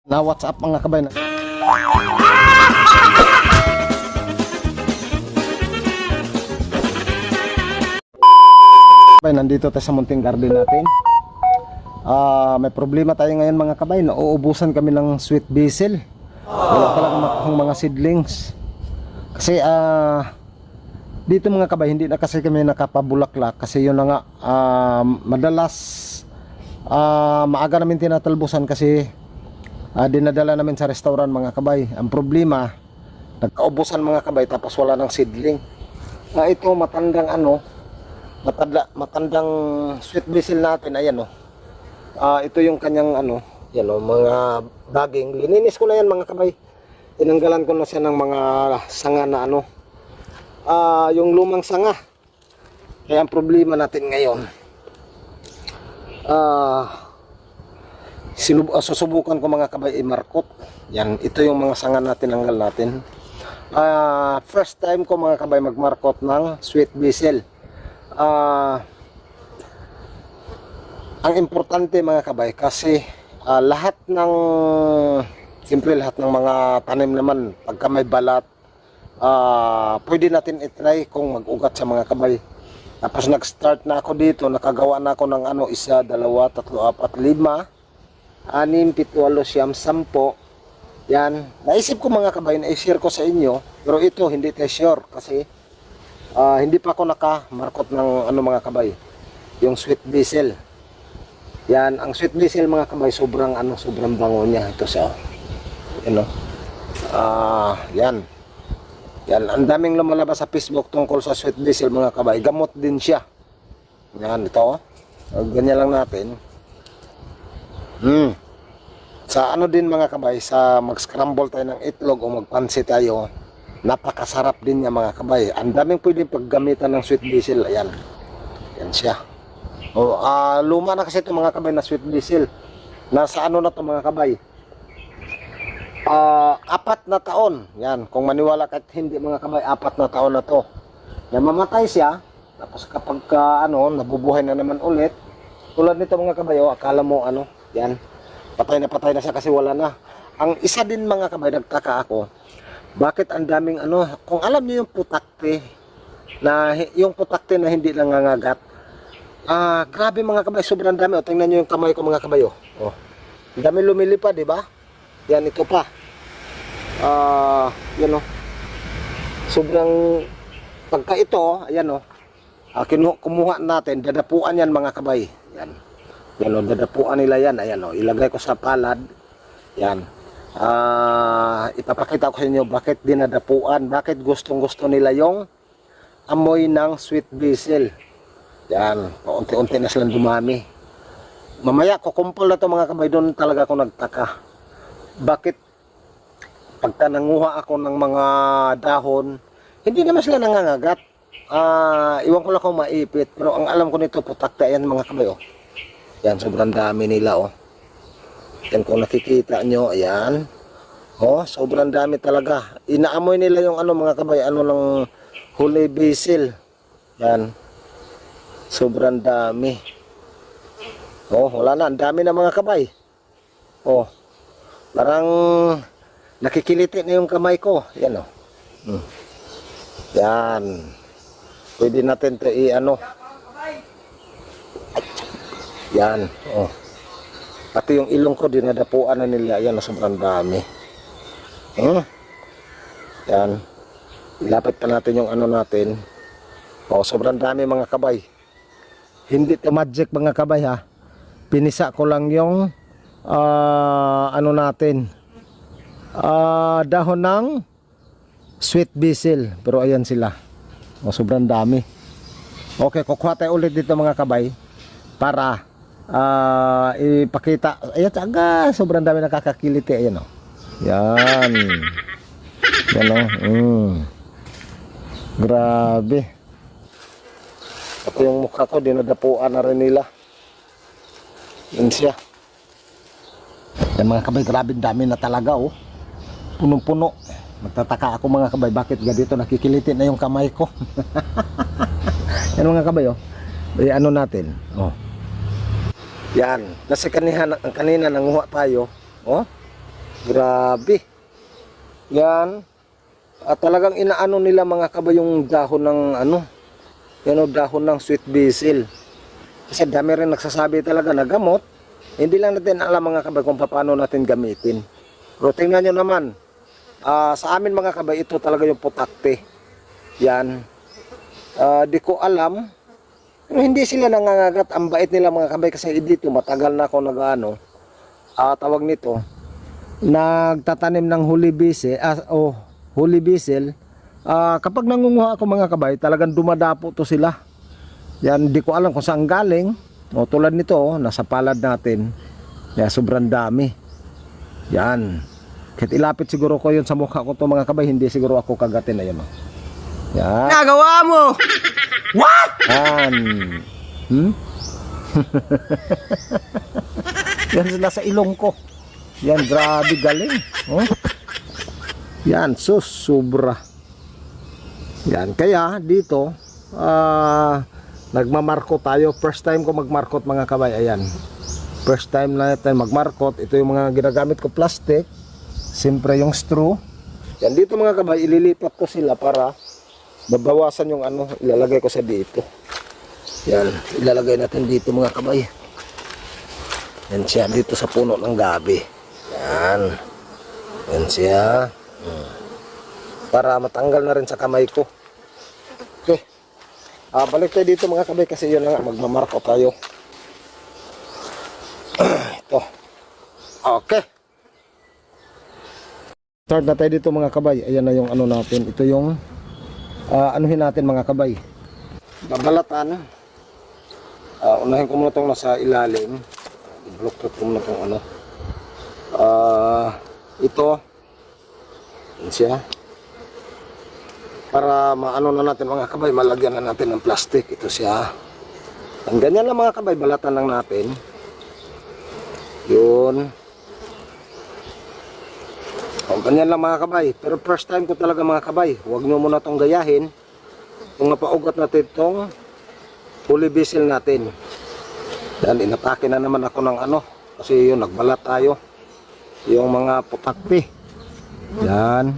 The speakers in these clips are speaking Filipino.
Na WhatsApp mga kabay na. Kabay, nandito tayo sa munting garden natin. May problema tayo ngayon mga kabay. Nauubusan kami ng sweet basil. Wala talaga makuhang mga seedlings. Kasi dito mga kabay, hindi na kasi kami nakapabulaklak. Kasi yun na nga, madalas maaga namin tinatalbusan kasi dinadala namin sa restaurant mga kabay. Ang problema, nagkaubusan mga kabay tapos wala ng seedling. Ito matandang matandang sweet basil natin. Ayan ito yung kanyang yan mga daging. Lininis ko na yan mga kabay. Tinanggalan ko na siya ng mga sanga na yung lumang sanga. Kaya ang problema natin ngayon, susubukan ko mga kabay i-markot. Yan, ito yung mga sanga na tinanggal natin. First time ko mga kabay magmarkot ng sweet basil. Ang importante mga kabay kasi lahat ng mga tanim naman pagka may balat, pwede natin i-try kung mag-ugat sa mga kabay. Tapos nag-start na ako dito, nakagawa na ako ng 1, 2, 3, 4, 5, 6, 7, 8, 10. Yan, naisip ko mga kabay na i-share ko sa inyo, pero ito hindi tayo sure kasi hindi pa ako naka-markot ng mga kabay, yung sweet basil. Yan, ang sweet basil mga kabay, sobrang bango niya. Ito siya. Yan. Yan, ang daming lumalabas sa Facebook tungkol sa sweet basil mga kabay. Gamot din siya. Yan, ito. Ganyan lang natin. Sa din mga kabay, sa mag-scramble tayo ng itlog o magpansi tayo, napakasarap din niya mga kabay. Ang daming pwedeng paggamitan ng sweet basil. Ayan. Yan siya. Luma na kasi ito mga kabay na sweet basil. Nasa na to mga kabay? 4 na taon. Yan, kung maniwala kahit hindi mga kabay, 4 na taon na to. Yan, mamatay siya. Tapos kapag nabubuhay na naman ulit, tulad nito mga kabay, akala mo yan, patay na siya kasi wala na. Ang isa din mga kabay, nagtaka ako, bakit ang daming kung alam niyo yung putakte na hindi nangangagat. Grabe mga kabay, sobrang dami. Tingnan niyo yung kamay ko mga kabay. Ang dami lumilipad, di ba? Yan, ito pa. Yan sobrang pagka ito, ayan kumuha natin, dadapuan yan mga kabay. Yan. Yan dadapuan nila yan. Ayan ilagay ko sa palad. Yan. Ipapakita ko sa inyo bakit dinadapuan, bakit gustong-gusto nila yung amoy ng sweet basil. Yan, paunti-unti na silang dumami. Mamaya kukumpol na to mga kabay, doon talaga ako nagtaka. Bakit pagka nanguha ako ng mga dahon, hindi naman sila nangangagat. Iwan ko lang kung maipit, pero ang alam ko nito putakta yan mga kabay. Yan, sobrang dami nila Yan, kung nakikita nyo, ayan. Sobrang dami talaga. Inaamoy nila yung mga kabay, ng holy basil. Yan. Sobrang dami. Wala na, ang dami na mga kabay. Parang nakikiliti na yung kamay ko. Yan Yan. Pwede natin ito Yan. Pati yung ilong ko dinadapuan na nila. Yan, sobrang dami. Yan. Ilapit pa natin yung natin. Sobrang dami mga kabay. Hindi ito magic mga kabay ha. Pinisa ko lang yung natin. Dahon ng sweet basil. Pero ayan sila. Sobrang dami. Okay, kukuha tayo ulit dito mga kabay para ipakita. Ayan, tsaga. Sobrang dami nakakakiliti. Ayan Yan. Yan Grabe. Ito yung mukha ko, dinadapuan na rin nila. Yan siya. Yan mga kabay, grabe dami na talaga Punong-puno. Magtataka ako mga kabay, bakit ganito nakikiliti na yung kamay ko. Yan mga kabay natin. Yan, kasi kanina nanguha tayo. Grabe. Yan. At talagang inaano nila mga kabay yung dahon ng ano, yan o, dahon ng sweet basil. Kasi dami rin nagsasabi talaga na gamot. Hindi lang natin alam mga kabay kung paano natin gamitin. Pero tingnan nyo naman, sa amin mga kabay, ito talaga yung putakte. Yan. Di ko alam. Pero hindi sila nangangagat. Ang bait nila mga kabay kasi dito matagal na ako nag-ano. Tawag nito. Nagtatanim ng holy basil. Holy basil. Kapag nangunguha ako mga kabay, talagang dumadapo to sila. Yan, di ko alam kung saan galing. Tulad nito, nasa palad natin. Yan, sobrang dami. Yan. Kahit ilapit siguro ko yun sa mukha ko to mga kabay, hindi siguro ako kagatin na yun. Yan. Nagawa mo! What? Yan. Yan sila sa ilong ko. Yan, grabe galing. Yan, sobra. Yan, kaya dito, nagmamarkot tayo. First time ko magmarkot mga kabay. Ayan. First time natin magmarkot. Ito yung mga ginagamit ko plastic. Siyempre yung straw. Yan dito mga kabay, ililipat ko sila para babawasan yung ano, ilalagay ko sa dito. Yan, ilalagay natin dito mga kabay. Yan siya, dito sa puno ng gabi. Yan. Yan siya. Para matanggal na rin sa kamay ko. Okay. Balik tayo dito mga kabay kasi yun na nga, magmamarko tayo. Ito. Okay. Start na tayo dito mga kabay. Ayan na yung ano natin. Ito yung anuhin natin mga kabay. Babalatan. Unahin ko muna itong nasa ilalim. I-block ko muna itong ano. Ito. Yan siya. Para maano na natin mga kabay, malagyan na natin ng plastic. Ito siya. Ang ganyan lang mga kabay, balatan lang natin. Yun. Ang ganyan lang mga kabay. Pero first time ko talaga mga kabay. Huwag nyo muna itong gayahin. Kung napaugat natin itong holy basil natin. Yan, inatake na naman ako ng ano. Kasi yun, nagbalat tayo. Yung mga putakpi. Yan.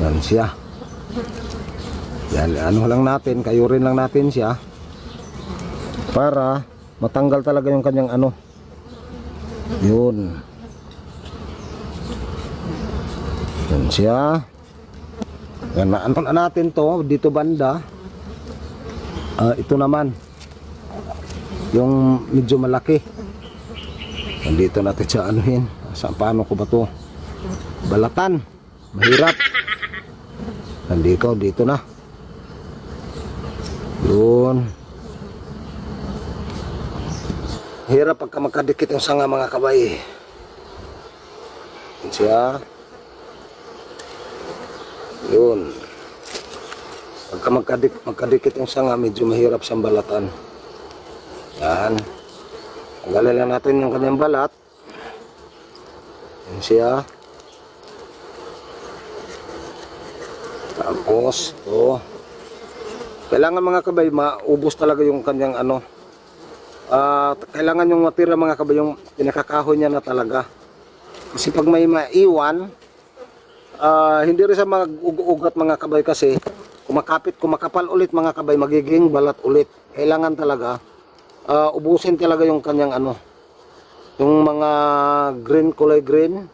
Yan siya. Yan, ano lang natin, kayurin lang natin siya. Para matanggal talaga yung kanyang ano. Yun. Yan siya. Yan, ano na natin to, dito banda. Ito naman. Yung medyo malaki. Nandito natin siya anuhin. Paano ko ba to? Balatan. Mahirap. Nandito, dito na. Yun. Hirap pagka magkadikit yung sanga mga kabay. Yun siya. Yun. Pagka magkadikit yung sanga, medyo mahirap siyang balatan. Yan. Tanggalin lang natin yung kanyang balat. Yun siya. Tapos, kailangan mga kabay, maubos talaga yung kanyang ano. Kailangan yung matira mga kabay, yung pinakakahoy niya na talaga. Kasi pag may maiwan, hindi rin sa mag-ugat mga kabay kasi kumakapal ulit mga kabay, magiging balat ulit. Kailangan talaga, ubusin talaga yung kanyang ano. Yung mga green, kulay green,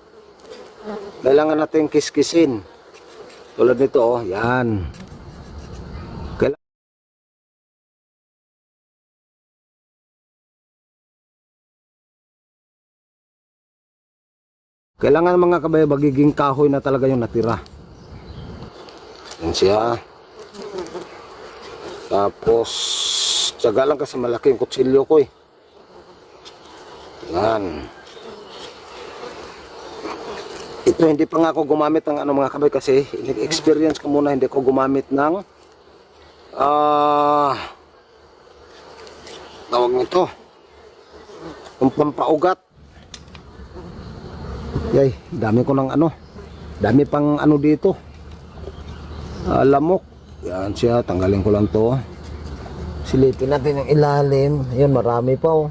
kailangan natin kiskisin. Tulad nito, yan. Kailangan mga kabay, magiging kahoy na talaga yung natira. Yan siya. Tapos, tiyaga lang kasi malaki yung kutsilyo ko eh. Yan. Ito hindi pa nga ako gumamit ng ano mga kabay kasi experience ko muna, hindi ko gumamit ng tawag nito yung pampaugat. Yay, dami ko ng ano, dami pang ano dito, lamok. Yan siya, tanggalin ko lang to. Silipin natin yung ilalim. Yan, marami pa oh.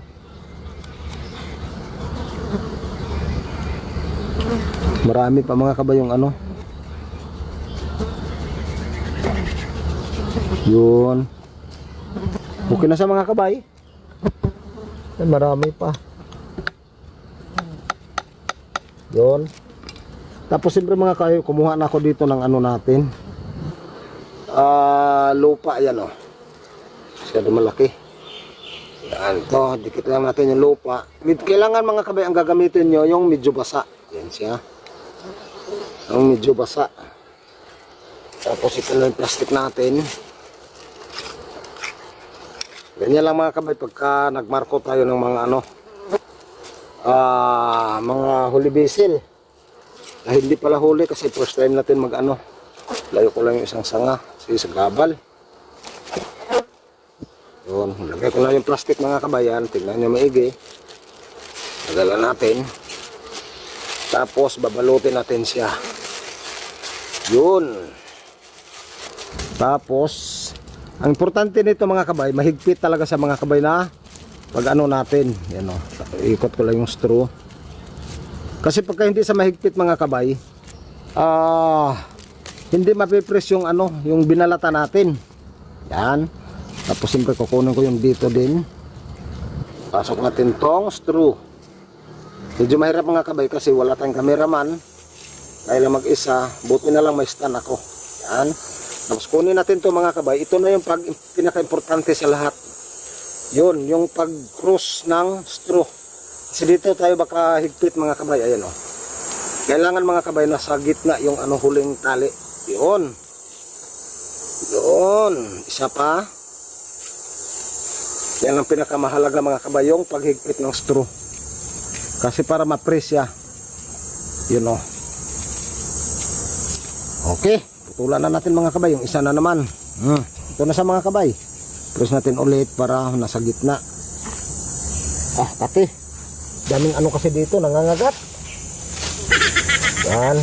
Marami pa mga kabay yung ano. Yun. Okay na sa mga kabay. Ay, marami pa. Yun. Tapos siyempre mga kayo, kumuha na ako dito ng ano natin. Lupa yan o. Masyado malaki. Yan to, dikit lang natin yung lupa. Kailangan mga kabay ang gagamitin nyo yung medyo basa. Yan siya. Ang medyo basa. Tapos ito na yung plastic natin. Ganyan lang mga kabay pagka nagmarko tayo ng mga ano, mga huli basil. Hindi pala huli kasi first time natin mag ano. Layo ko lang yung isang sanga sa gabal. Yun, lagay ko lang yung plastic mga kabayan. Tingnan nyo maigi. Nagala natin. Tapos babalutin natin siya. Yun. Tapos ang importante nito mga kabay, mahigpit talaga sa mga kabay na pag ano natin, yan o, ikot ko lang yung straw. Kasi pagka hindi sa mahigpit mga kabay, hindi mapipress yung ano, yung binalata natin. Yan. Tapos siyempre kukunin ko yung dito din. Pasok natin tong straw. Medyo mahirap mga kabay kasi wala tayong cameraman. Kaya lang mag-isa, buti na lang may stand ako. Yan. Tapos kunin natin to mga kabay. Ito na yung pinaka-importante sa lahat. Yun, yung pag-cross ng straw. Kasi dito tayo baka higpit mga kabay. Ayan o. Kailangan mga kabay nasa gitna yung ano huling tali. Yun. Yun. Isa pa. Yan ang pinakamahalaga mga kabay. Yung paghigpit ng straw. Kasi para ma-press siya. Yun o. Okay. Tutulan na natin mga kabay, yung isa na naman. Ito na sa mga kabay. Press natin ulit para nasa gitna. Pati. Daming ano kasi dito, nangangagat. Yan.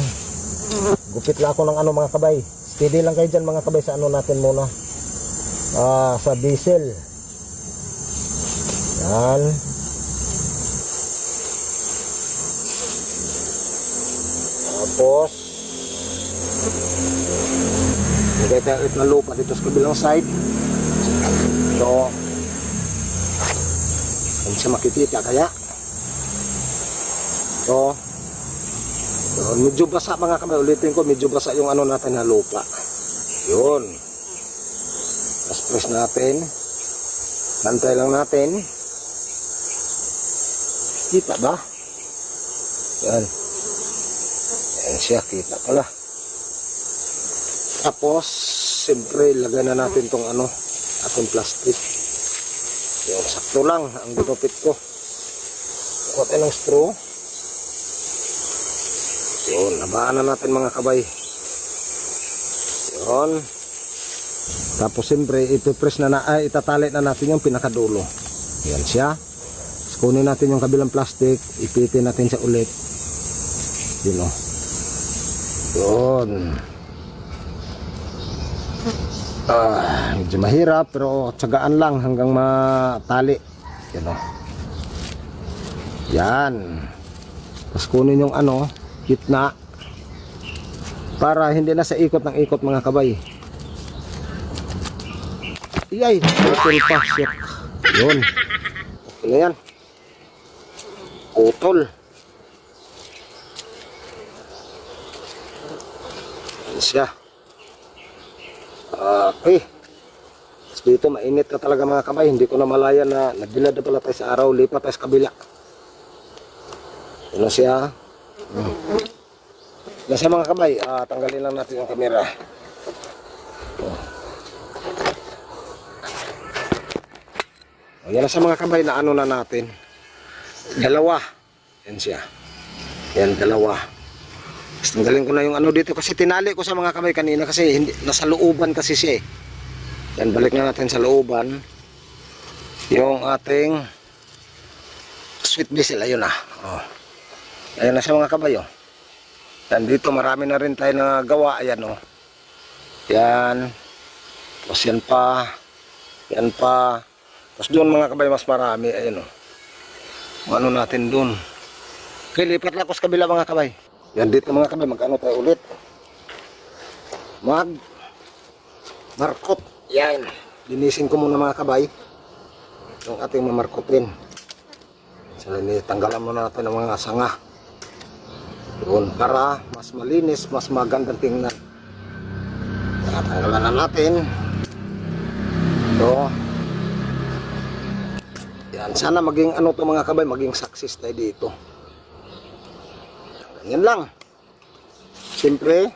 Gupit lang ako ng ano mga kabay. Steady lang kayo dyan mga kabay sa ano natin muna. Sa diesel. Yan. Tapos lagay tayo ulit na lupa dito sa kabilang side. So hindi siya makikita kaya. So medyo basa mga kabay. Ulitin ko, medyo basa yung ano natin na lupa. Yun. Tapos press natin. Bantay lang natin. Kita ba? Yan. Yan siya, kita pala. Tapos, siyempre, lagay na natin tong ano, atong plastic. Yung sakto lang, ang ginupit ko. Kuha tayo ng straw. Yun, nabaan na natin mga kabay. Yun. Tapos, siyempre, ipipress na itatali na natin yung pinakadulo. Yan siya. Tapos, kunin natin yung kabilang plastic, ipitin natin siya ulit. Yun o. Yun. Medyo mahirap pero tsagaan lang hanggang matali. Yan o. Yan. Tapos kunin yung ano, gitna para hindi na sa ikot ng ikot mga kabay. Iyay, putol pa. Shit. Yun. Okay na yan. Putol. Yan siya. Okay. Tapos dito mainit na talaga mga kabay. Hindi ko na malaya na nagbilad na pala tayo sa araw. Lipat tayo sa kabila. Ano siya? Nasa mga kabay, tanggalin lang natin yung camera. Yan na sa mga kabay na ano na natin. Dalawa. Yan siya. Yan, dalawa. Tanggalin ko na yung ano dito kasi tinali ko sa mga kamay kanina kasi hindi, nasa looban kasi siya eh. Yan, balik na natin sa looban yung ating sweet basil. Ayun na. Ayun na sa mga kabay oh. Yan, dito marami na rin tayo na gawa. Ayan oh. Yan. Tapos yan pa. Yan pa. Tapos doon mga kabay mas marami. Ayun oh. Ano natin doon. Okay, lipat lang ako sa kabila mga kabay. Yan dito mga kabay, mag-ano tayo ulit. Markot. Yan. Linisin ko muna mga kabay. Yung ating mamarkotin. Tanggalan muna natin ng mga sanga. Doon para mas malinis, mas magandang tingnan. Tanggalan na natin. Ito. Yan. Sana maging ano to mga kabay, maging success tayo dito. Ganyan lang. Siyempre,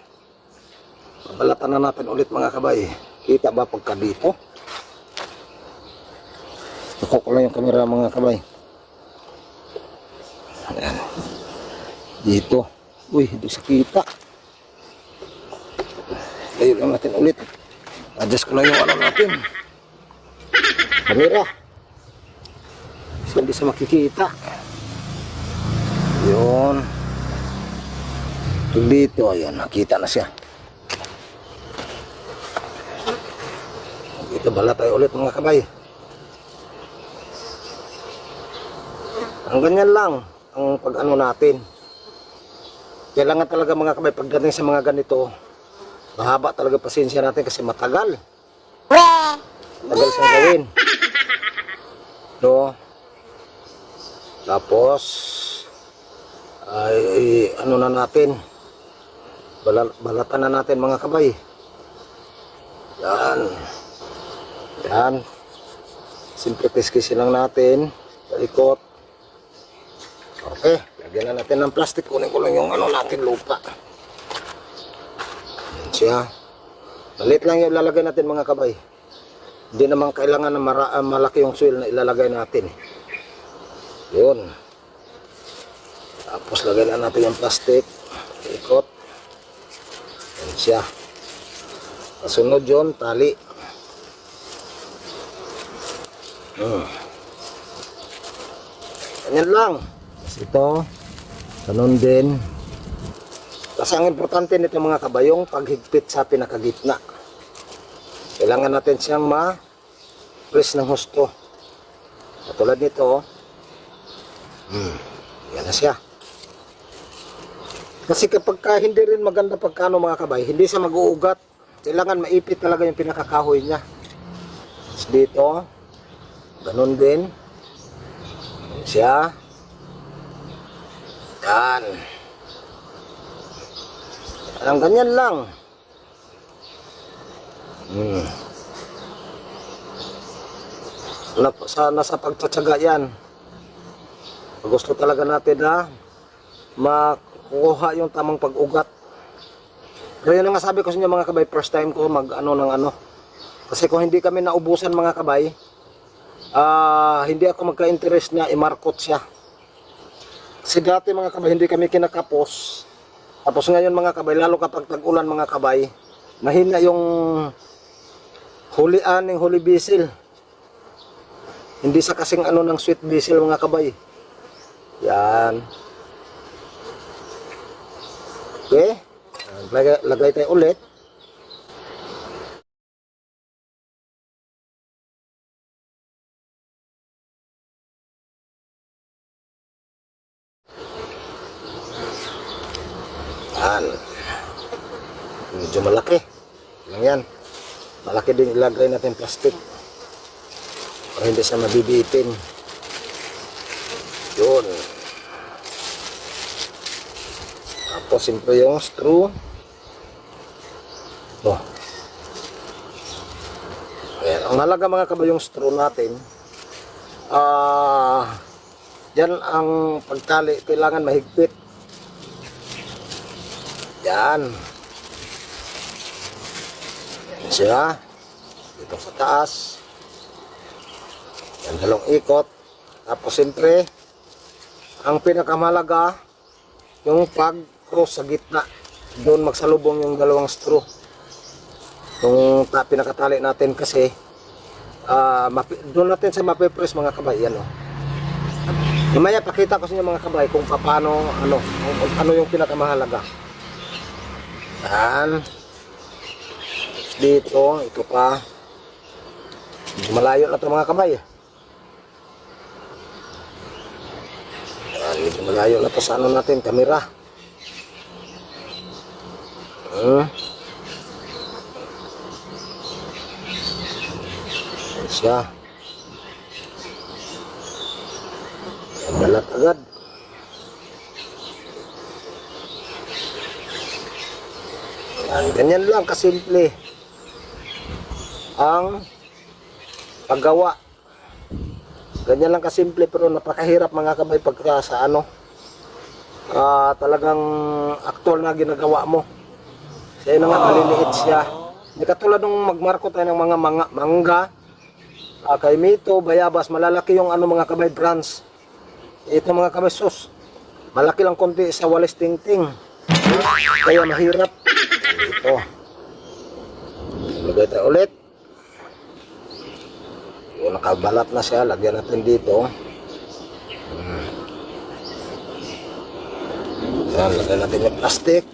babalatan na natin ulit mga kabay. Kita ba pagka dito? Ako ko lang yung camera mga kabay. Ayan. Dito. Uy, hindi sa kita. Layo lang natin ulit. Adjust ko lang yung ano natin. Camera. So, hindi sa makikita. Yun. Dito, ayan, nakita na siya. Dito bala tayo ulit mga kabay. Ang ganyan lang ang pag-ano natin. Kailangan talaga mga kabay, pagdating sa mga ganito, mahaba talaga pasensya natin kasi matagal. Matagal siyang gawin. No? Tapos, ay ano na natin, balatan na natin mga kabay. Yan. Yan. Simple tiskisin lang natin. Ikot. Okay. Lagyan na natin ng plastic. Kunin ko lang yung ano natin, lupa. Yan siya. Malit lang yung ilalagay natin mga kabay. Hindi naman kailangan na malaki yung soil na ilalagay natin. Yun. Tapos lagay na natin yung plastic. Ikot. Yan siya. Kasunod yun, tali. Ganyan lang. Tapos ito, ganun din. Kasi ang importante nito mga kabay, yung paghigpit sa pinakagitna. Kailangan natin siyang ma-press ng husto. Katulad nito, yan na siya. Kasi kapag hindi rin maganda pagkano mga kabay, hindi siya mag-uugat. Kailangan maipit talaga yung pinakakahoy niya. Tapos dito, ganun din. Yan siya. Yan. Ang ganyan lang. Nasa pagtatsaga yan. Gusto talaga natin na makuha yung tamang pag-ugat. Pero yun nga sabi ko sa inyo mga kabay, first time ko mag-ano ng ano. Kasi kung hindi kami naubusan mga kabay, hindi ako magka-interest na i-markot siya. Kasi dati mga kabay, hindi kami kinakapos. Tapos ngayon mga kabay, lalo kapag tag-ulan mga kabay, mahina yung hulian ng huli bisil. Hindi sa kasing ano ng sweet bisil mga kabay. Yan. Okay. Lagay tayo ulit. Yan. Medyo malaki. Lang yan. Malaki din ilagay natin plastic. Para hindi siya mabibitin. Yun. Tapos siyempre yung screw. Ayan. Ang halaga mga kabay yung screw natin. Yan ang pagtali. Kailangan mahigpit. Yan. Yan siya. Dito sa taas. Yan dalawang ikot. Tapos siyempre, ang pinakamahalaga, yung pag-cross sa gitna. Doon magsalubong yung dalawang screw. Yung pinakatali natin kasi, doon natin sa mapipress mga kabay. Yan o. Mamaya pakita ko sa inyo mga kabay kung paano, ano yung pinakamahalaga. Yan. Dito, ito pa. Malayo na ito mga kabay. Yan, medyo malayo na ito sa ano natin, kamera. Siya. Balat agad. Yan, ganyan lang kasimple ang paggawa. Ganyan lang kasimple pero napakahirap mga kabay pagka sa ano talagang actual na ginagawa mo. Siya na nga maliliit siya. Hindi katulad nung magmarko tayo ng mga mangga, kay Mito, Bayabas, malalaki yung ano mga kabay branch. Ito mga kabay sus, malaki lang konti sa walis tingting. Kaya mahirap. Ito. Lagay tayo ulit. Yung nakabalat na siya, lagyan natin dito. Yan, lagyan natin yung plastic.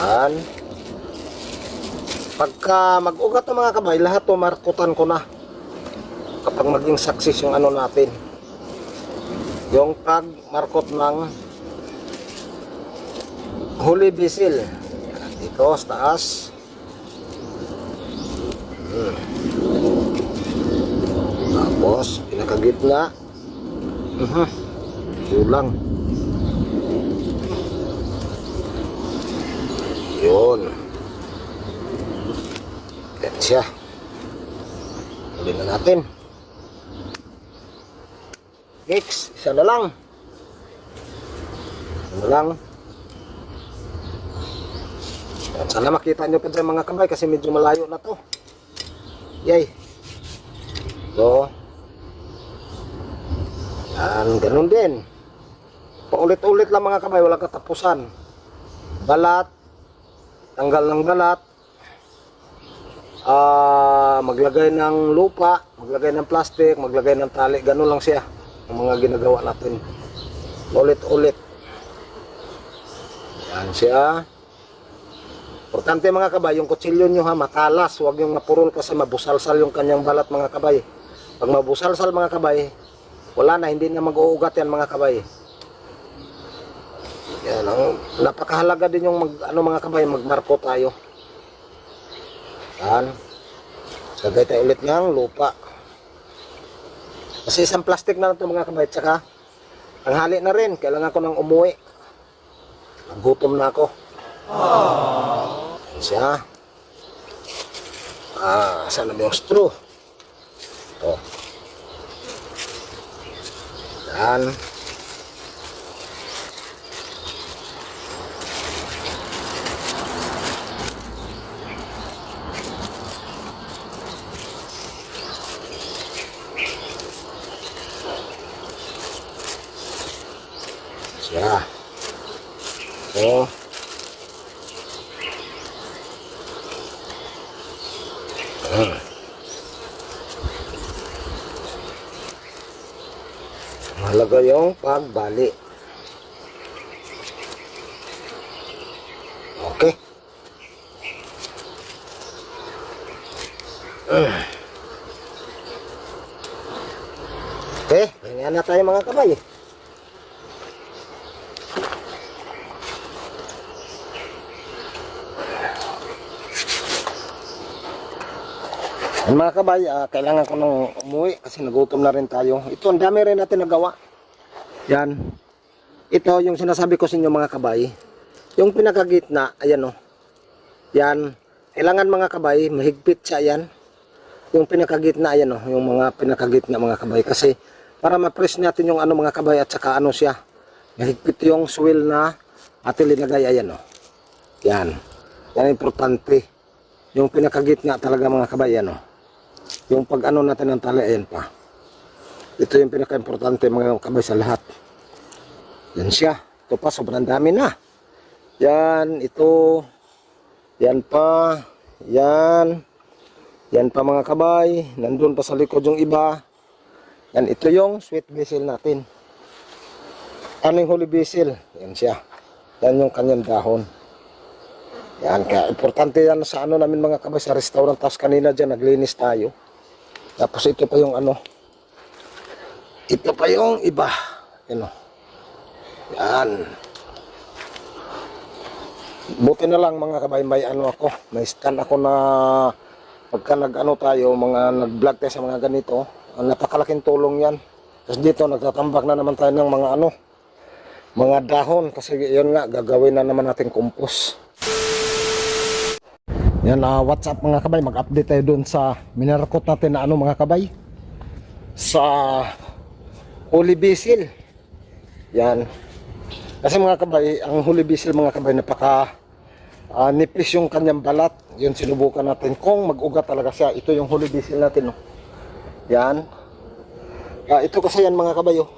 Yan. Pagka mag-ugat ng mga kabay, lahat to markutan ko na. Kapag maging success yung ano natin. Yung pag-markot ng Holy Basil. Dito sa taas. Tapos pinakagitna. Kulang. Yun. Yan siya. Ulit na natin. Next, isa na lang. Isa na lang. Yan, sana makita nyo pa dyan mga kamay kasi medyo malayo na to. Yay. So, yan, ganun din. Paulit-ulit lang mga kamay, walang katapusan. Balat, tanggal ng balat, maglagay ng lupa, maglagay ng plastic, maglagay ng tali, ganun lang siya ang mga ginagawa natin. Ulit-ulit. Yan siya. Importante mga kabay, yung kutsilyo nyo ha, matalas, huwag yung mapurol kasi mabusalsal yung kanyang balat mga kabay. Pag mabusalsal mga kabay, wala na, hindi na mag-uugat yan mga kabay. Yan, ang napakahalaga din yung mga kabay, magmarko tayo. Yan. Lagay tayo ulit ng lupa. Kasi isang plastic na ito mga kabay, tsaka ang hali na rin, kailangan ko nang umuwi. Nagutom na ako. Yan siya. Saan na yung straw? Ito. Yan. Siya. Ito. Mahalaga yung pagbali. Okay. Okay, ganyan na tayo mga kabay. Mga kabay, kailangan ko nang umuwi kasi nagutom na rin tayo. Ito, ang dami rin natin nagawa. Yan. Ito yung sinasabi ko sa inyo mga kabay. Yung pinakagitna, ayan o. Yan. Kailangan mga kabay, mahigpit siya yan. Yung pinakagitna, ayan o. Yung mga pinakagitna mga kabay. Kasi para ma-press natin yung ano mga kabay at saka ano siya. Mahigpit yung swell na atin linagay, ayan o. Yan. Yan importante. Yung pinakagitna talaga mga kabay, ayan o. Yung pag ano natin ng tali, ayan pa. Ito yung pinaka-importante mga kabay sa lahat. Yan siya. Ito pa, sobrang dami na. Yan, ito. Yan pa. Yan. Yan pa mga kabay. Nandun pa sa likod yung iba. Yan, ito yung sweet basil natin. Ano yung holy basil? Yan siya. Yan yung kanyang dahon. Yan, kaya importante yan sa ano namin mga kabay sa restaurant. Tapos kanina dyan, naglinis tayo. Tapos ito pa yung ano. Ito pa yung iba. Yan o. Yan. Buti na lang mga kabay, may ano ako, may stand ako na pagka nag-ano tayo, mga nag-vlog tayo sa mga ganito, napakalaking tulong yan. Tapos dito nagtatambak na naman tayo ng mga ano, mga dahon, kasi yun nga, gagawin na naman natin compost. Yan, what's up mga kabay, mag-update tayo dun sa minarakot natin na ano mga kabay, sa holy basil. Yan, kasi mga kabay, ang holy basil mga kabay, napaka nipis yung kanyang balat. Yun, sinubukan natin kung mag-ugat talaga siya. Ito yung holy basil natin, no? Yan, ito kasi yan mga kabay, oh.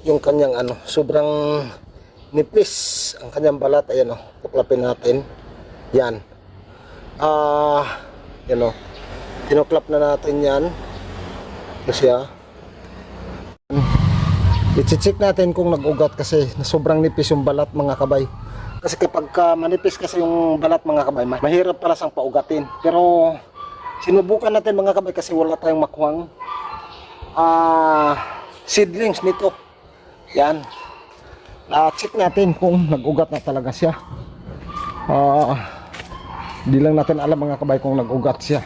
Yung kanyang ano, sobrang nipis ang kanyang balat. Ayan, oh, tuklapin natin. Yan, yan, oh, tinuklap na natin yan kasi i-check natin kung nag-ugat kasi sobrang nipis yung balat mga kabay. Kasi kapag manipis kasi yung balat mga kabay, mahirap pala siyang paugatin. Pero sinubukan natin mga kabay kasi wala tayong makuhang seedlings nito. Yan, check natin kung nag-ugat na talaga siya. Di lang natin alam mga kabay kung nag-ugat siya.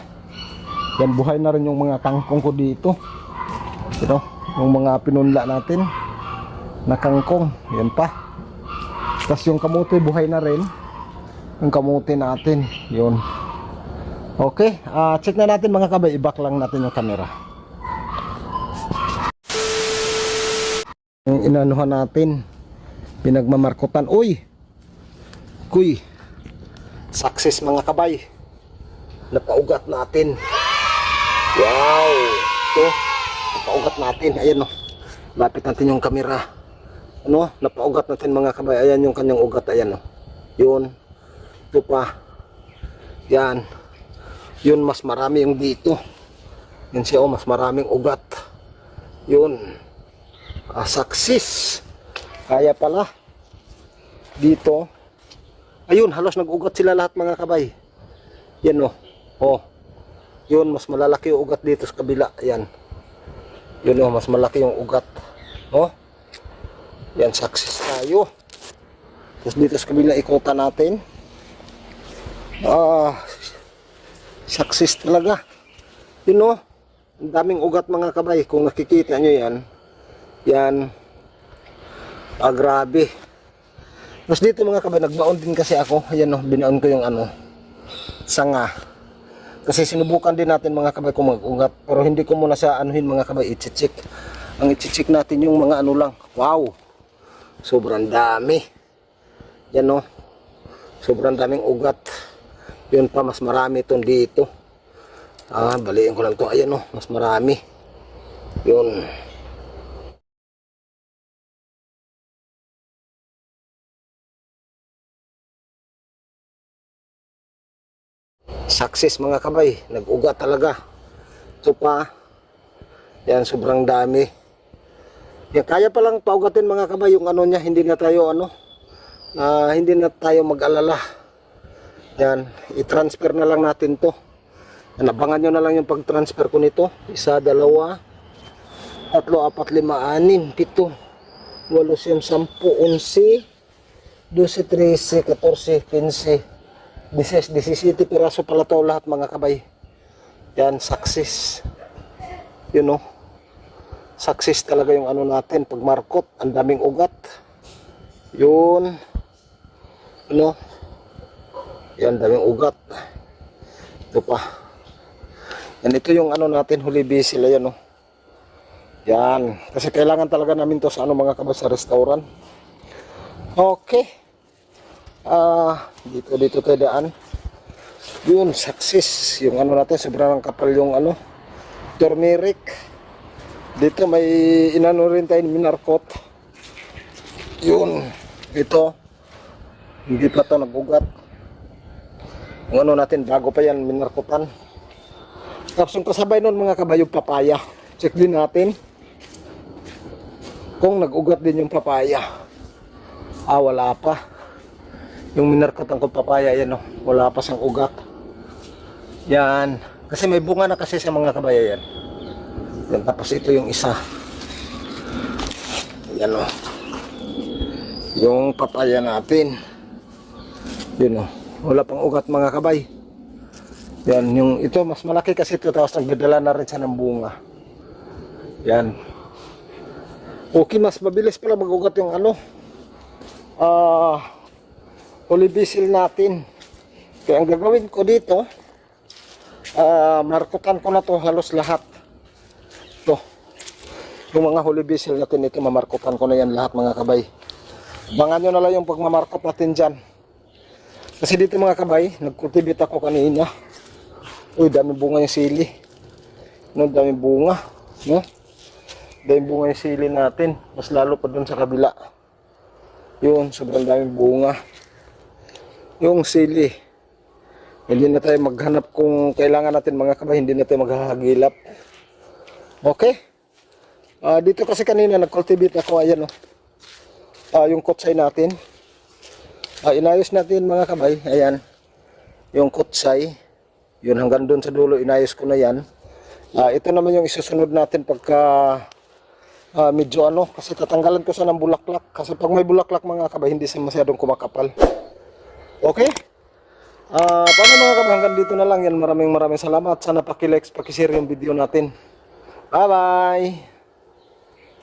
Yan, buhay na rin yung mga kangkong ko dito. Ito, yung mga pinunla natin na kangkong, yan pa. Tapos yung kamuti buhay na rin. Yung kamuti natin, yun. Okay, check na natin mga kabay. I-back lang natin yung camera. Yung inanuhan natin, pinagmamarkutan. Uy, kuy, success mga kabay, napaugat natin. Wow, ito, napaugat natin. Ayan, no, lapit natin yung camera. Ano, napaugat natin mga kabay. Ayan yung kanyang ugat. Ayan, no, yun, ito pa. Yan, yun, mas marami yung dito. Yan siya, oh, mas maraming ugat. Yun, success. Kaya pala dito. Ayun, halos nag-ugat sila lahat mga kabay. Yan, oh. Oh. Yun, mas malalaki yung ugat dito sa kabila. Yan. Yun, oh, mas malaki yung ugat. Oh. Yan, success tayo. Tapos dito sa kabila ikutan natin. Success talaga. Yun, oh. Ang daming ugat mga kabay. Kung nakikita nyo yan. Yan. Grabe. Tapos dito mga kabay, nagbaon din kasi ako. Ayan, oh, binaon ko yung ano, sanga. Kasi sinubukan din natin mga kabay kung mag-ugat. Pero hindi ko muna siya anuhin mga kabay, i-check. Ang i-check natin yung mga ano lang. Wow, sobrang dami. Yan, oh, sobrang daming ugat. Yun pa, mas marami itong dito. Baliin ko lang to. Ayan, oh, mas marami. Yun. Success mga kabay, nag-ugat talaga. Ito pa. Yan, sobrang dami. Yan, kaya palang paugatin mga kabay yung ano niya. Hindi na tayo ano, hindi na tayo mag-alala. Yan, i-transfer na lang natin to. Yan, abangan nyo na lang yung pag-transfer ko nito. 1, 2, 3, 4, 5, 6, 7, 8, 9, 10, 11, 12, 13, 14, 15, 17 piraso pala to lahat mga kabay. Yan, success. You know, success talaga yung ano natin pag markot. Ang daming ugat. Yun, you know, yan, daming ugat. Ito pa. Yan, ito yung ano natin, holy basil. Ayan, oh. Yan, kasi kailangan talaga namin to sa ano mga kabay, sa restaurant. Okay. Dito tayo daan. Yun, success. Yung ano natin, sobrang kapal yung ano, turmeric. Dito may inano rin tayo, minarkot. Yun, ito, hindi pa ito nag-ugat. Yung ano natin, bago pa yan, minarkotan. Tapos yung kasabay nun mga kabay, yung papaya. Check din natin kung nag-ugat din yung papaya. Wala pa. Yung minarkatan ko papaya, yan, oh, wala pa siyang ugat. Yan, kasi may bunga na kasi sa mga kabaya yan. Yan, tapos ito yung isa. Yan, oh, yung papaya natin. Yun, oh. Wala pang ugat mga kabay. Yan, yung ito mas malaki kasi ito, tapos nagdadala na rin siya ng bunga. Yan. Okay, mas mabilis pala mag-ugat yung ano, polybisil natin. Kaya ang gagawin ko dito, markutan ko na to halos lahat. Ito, yung mga polybisil natin ito, mamarkutan ko na yan lahat mga kabay. Abangan nyo na lang yung pagmamarkot natin dyan. Kasi dito mga kabay, nag-cultivate ako kanina. Uy, dami bunga yung sili. No, dami bunga. No? Dami bunga yung sili natin. Mas lalo pa dun sa kabila. Yun, sobrang daming bunga. Yung sili. Hindi na tayo maghanap kung kailangan natin mga kabay. Hindi na tayo maghahagilap. Okay? Dito kasi kanina nag-cultivate ako. Ayan o. Yung kutsay natin. Inayos natin mga kabay. Ayan. Yung kutsay. Yun hanggang doon sa dulo. Inayos ko na yan. Ito naman yung isusunod natin pagka medyo ano. Kasi tatanggalan ko siya ng bulaklak. Kasi pag may bulaklak mga kabay, hindi siya masyadong kumakapal. Okay? Paano mga kabay? Hanggang dito na lang yan. Maraming salamat. Sana pakilike, pakishare yung video natin. Bye bye!